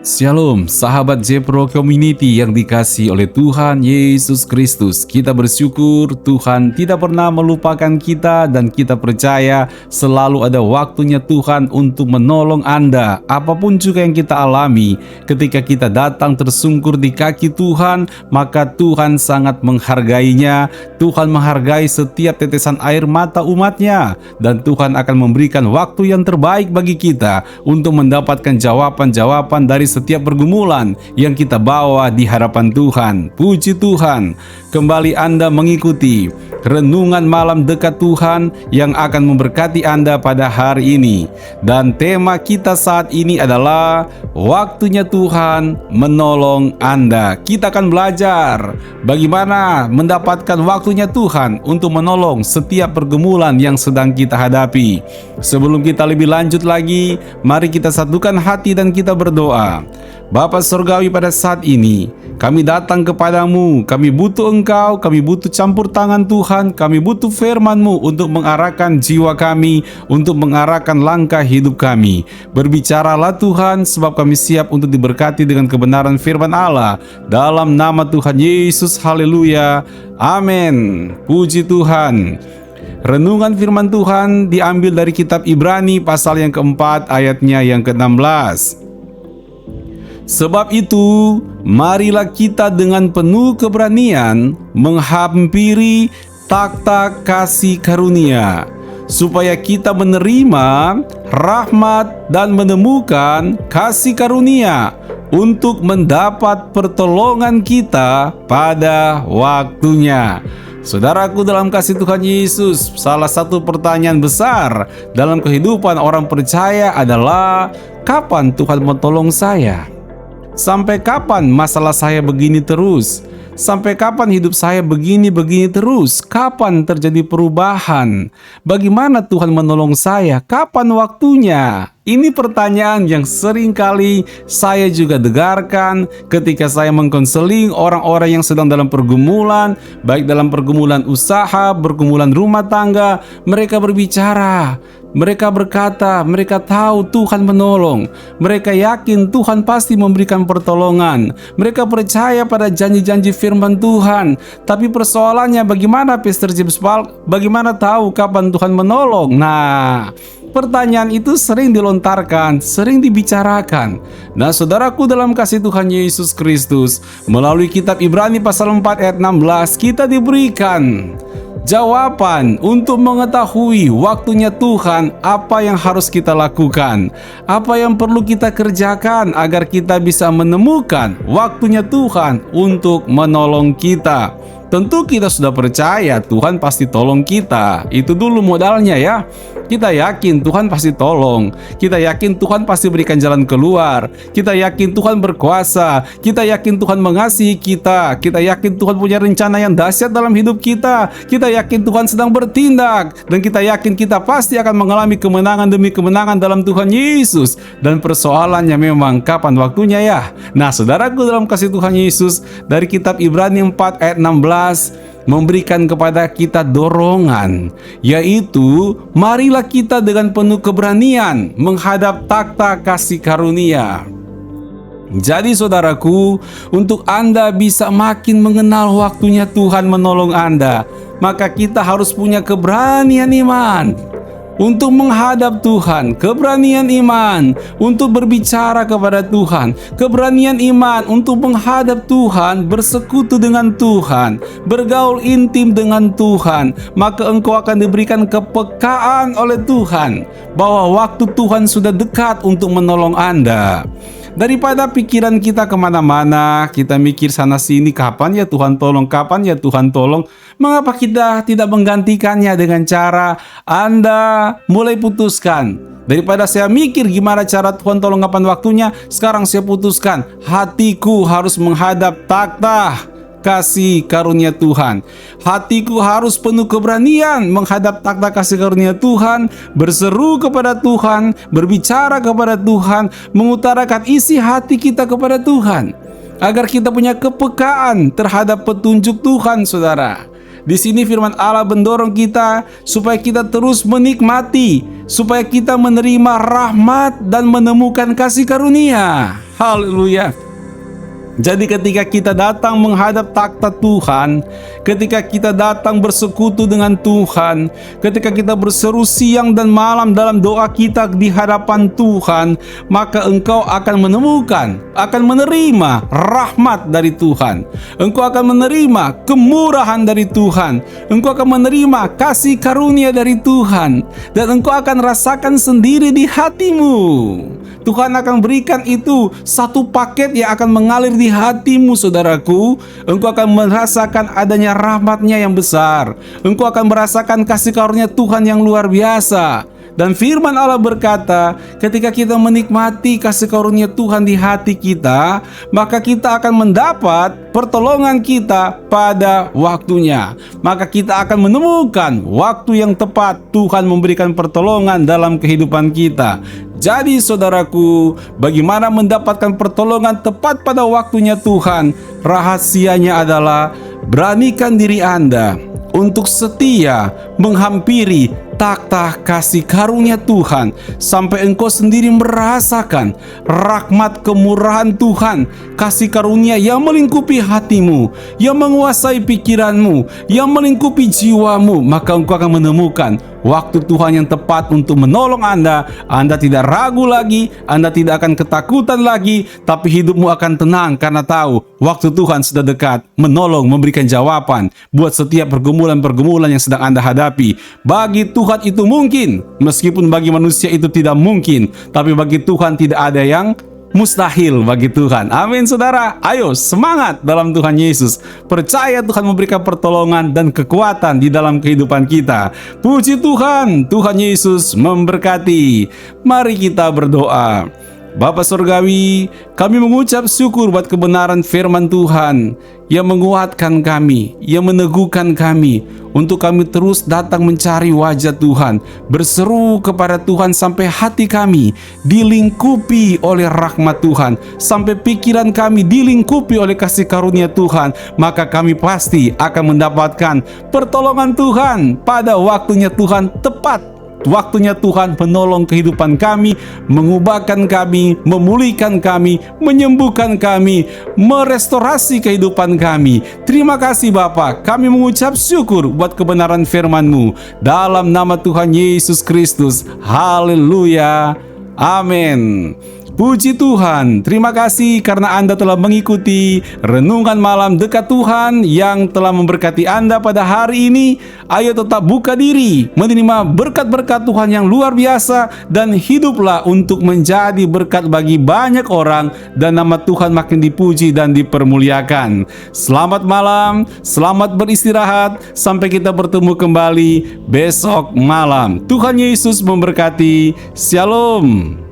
Shalom, sahabat Jepro Community yang dikasihi oleh Tuhan Yesus Kristus. Kita bersyukur Tuhan tidak pernah melupakan kita dan kita percaya selalu ada waktunya Tuhan untuk menolong Anda. Apapun juga yang kita alami, ketika kita datang tersungkur di kaki Tuhan, maka Tuhan sangat menghargainya. Tuhan menghargai setiap tetesan air mata umatnya, dan Tuhan akan memberikan waktu yang terbaik bagi kita untuk mendapatkan jawaban-jawaban dari setiap pergumulan yang kita bawa di hadapan Tuhan. Puji Tuhan, kembali Anda mengikuti renungan malam dekat Tuhan yang akan memberkati Anda pada hari ini. Dan tema kita saat ini adalah waktunya Tuhan menolong Anda. Kita akan belajar bagaimana mendapatkan waktunya Tuhan untuk menolong setiap pergumulan yang sedang kita hadapi. Sebelum kita lebih lanjut lagi, mari kita satukan hati dan kita berdoa. Bapa Surgawi, pada saat ini kami datang kepadamu, kami butuh Engkau, kami butuh campur tangan Tuhan, kami butuh firman-Mu untuk mengarahkan jiwa kami, untuk mengarahkan langkah hidup kami. Berbicaralah Tuhan, sebab kami siap untuk diberkati dengan kebenaran firman Allah. Dalam nama Tuhan Yesus, haleluya, amin. Puji Tuhan. Renungan firman Tuhan diambil dari kitab Ibrani pasal yang keempat ayatnya yang ke-16. Sebab itu, marilah kita dengan penuh keberanian menghampiri takhta kasih karunia, supaya kita menerima rahmat dan menemukan kasih karunia untuk mendapat pertolongan kita pada waktunya. Saudaraku dalam kasih Tuhan Yesus, salah satu pertanyaan besar dalam kehidupan orang percaya adalah, kapan Tuhan mau tolong saya? Sampai kapan masalah saya begini terus? Sampai kapan hidup saya begini-begini terus? Kapan terjadi perubahan? Bagaimana Tuhan menolong saya? Kapan waktunya? Ini pertanyaan yang sering kali saya juga dengarkan ketika saya mengkonseling orang-orang yang sedang dalam pergumulan, baik dalam pergumulan usaha, pergumulan rumah tangga. Mereka berbicara, mereka berkata, mereka tahu Tuhan menolong. Mereka yakin Tuhan pasti memberikan pertolongan. Mereka percaya pada janji-janji firman Tuhan. Tapi persoalannya, bagaimana Pastor James Falk? Bagaimana tahu kapan Tuhan menolong? Nah, pertanyaan itu sering dilontarkan, sering dibicarakan. Nah, saudaraku dalam kasih Tuhan Yesus Kristus, melalui kitab Ibrani pasal 4 ayat 16, kita diberikan jawaban untuk mengetahui waktunya Tuhan, apa yang harus kita lakukan, apa yang perlu kita kerjakan agar kita bisa menemukan waktunya Tuhan untuk menolong kita. Tentu kita sudah percaya Tuhan pasti tolong kita. Itu dulu modalnya ya. Kita yakin Tuhan pasti tolong. Kita yakin Tuhan pasti berikan jalan keluar. Kita yakin Tuhan berkuasa. Kita yakin Tuhan mengasihi kita. Kita yakin Tuhan punya rencana yang dahsyat dalam hidup kita. Kita yakin Tuhan sedang bertindak. Dan kita yakin kita pasti akan mengalami kemenangan demi kemenangan dalam Tuhan Yesus. Dan persoalannya memang kapan waktunya ya. Nah, saudaraku dalam kasih Tuhan Yesus, dari kitab Ibrani 4 ayat 16 memberikan kepada kita dorongan, yaitu marilah kita dengan penuh keberanian menghadap takhta kasih karunia. Jadi saudaraku, untuk Anda bisa makin mengenal waktunya Tuhan menolong Anda, maka kita harus punya keberanian iman untuk menghadap Tuhan, keberanian iman untuk berbicara kepada Tuhan, keberanian iman untuk menghadap Tuhan, bersekutu dengan Tuhan, bergaul intim dengan Tuhan. Maka engkau akan diberikan kepekaan oleh Tuhan bahwa waktu Tuhan sudah dekat untuk menolong Anda. Daripada pikiran kita kemana-mana, kita mikir sana sini, kapan ya Tuhan tolong, kapan ya Tuhan tolong. Mengapa kita tidak menggantikannya dengan cara Anda mulai putuskan? Daripada saya mikir gimana cara Tuhan tolong, kapan waktunya, sekarang saya putuskan, hatiku harus menghadap takhta kasih karunia Tuhan. Hatiku harus penuh keberanian menghadap takhta kasih karunia Tuhan, berseru kepada Tuhan, berbicara kepada Tuhan, mengutarakan isi hati kita kepada Tuhan, agar kita punya kepekaan terhadap petunjuk Tuhan, saudara. Di sini firman Allah mendorong kita supaya kita terus menikmati, supaya kita menerima rahmat dan menemukan kasih karunia. Haleluya. Jadi ketika kita datang menghadap takhta Tuhan, ketika kita datang bersekutu dengan Tuhan, ketika kita berseru siang dan malam dalam doa kita di hadapan Tuhan, maka engkau akan menemukan, akan menerima rahmat dari Tuhan. Engkau akan menerima kemurahan dari Tuhan. Engkau akan menerima kasih karunia dari Tuhan. Dan engkau akan rasakan sendiri di hatimu. Tuhan akan berikan itu satu paket yang akan mengalir di hatimu, saudaraku. Engkau akan merasakan adanya rahmat-Nya yang besar. Engkau akan merasakan kasih karunia Tuhan yang luar biasa. Dan firman Allah berkata, ketika kita menikmati kasih karunia Tuhan di hati kita, maka kita akan mendapat pertolongan kita pada waktunya. Maka kita akan menemukan waktu yang tepat Tuhan memberikan pertolongan dalam kehidupan kita. Jadi saudaraku, bagaimana mendapatkan pertolongan tepat pada waktunya Tuhan? Rahasianya adalah beranikan diri Anda untuk setia menghampiri takhta kasih karunia Tuhan sampai engkau sendiri merasakan rahmat kemurahan Tuhan, kasih karunia yang melingkupi hatimu, yang menguasai pikiranmu, yang melingkupi jiwamu. Maka engkau akan menemukan waktu Tuhan yang tepat untuk menolong Anda. Anda tidak ragu lagi, Anda tidak akan ketakutan lagi, tapi hidupmu akan tenang karena tahu waktu Tuhan sudah dekat menolong, memberikan jawaban buat setiap pergumulan-pergumulan yang sedang Anda hadapi. Bagi Tuhan itu mungkin, meskipun bagi manusia itu tidak mungkin, tapi bagi Tuhan tidak ada yang mustahil bagi Tuhan. Amin saudara. Ayo semangat dalam Tuhan Yesus. Percaya Tuhan memberikan pertolongan dan kekuatan di dalam kehidupan kita. Puji Tuhan, Tuhan Yesus memberkati. Mari kita berdoa. Bapa Surgawi, kami mengucap syukur buat kebenaran firman Tuhan yang menguatkan kami, yang meneguhkan kami untuk kami terus datang mencari wajah Tuhan, berseru kepada Tuhan sampai hati kami dilingkupi oleh rahmat Tuhan, sampai pikiran kami dilingkupi oleh kasih karunia Tuhan. Maka kami pasti akan mendapatkan pertolongan Tuhan pada waktunya Tuhan tepat. Waktunya Tuhan menolong kehidupan kami, mengubahkan kami, memulihkan kami, menyembuhkan kami, merestorasi kehidupan kami. Terima kasih Bapa, kami mengucap syukur buat kebenaran firman-Mu. Dalam nama Tuhan Yesus Kristus, haleluya, amin. Puji Tuhan, terima kasih karena Anda telah mengikuti Renungan Malam Dekat Tuhan yang telah memberkati Anda pada hari ini. Ayo tetap buka diri, menerima berkat-berkat Tuhan yang luar biasa, dan hiduplah untuk menjadi berkat bagi banyak orang, dan nama Tuhan makin dipuji dan dipermuliakan. Selamat malam, selamat beristirahat, sampai kita bertemu kembali besok malam. Tuhan Yesus memberkati. Shalom.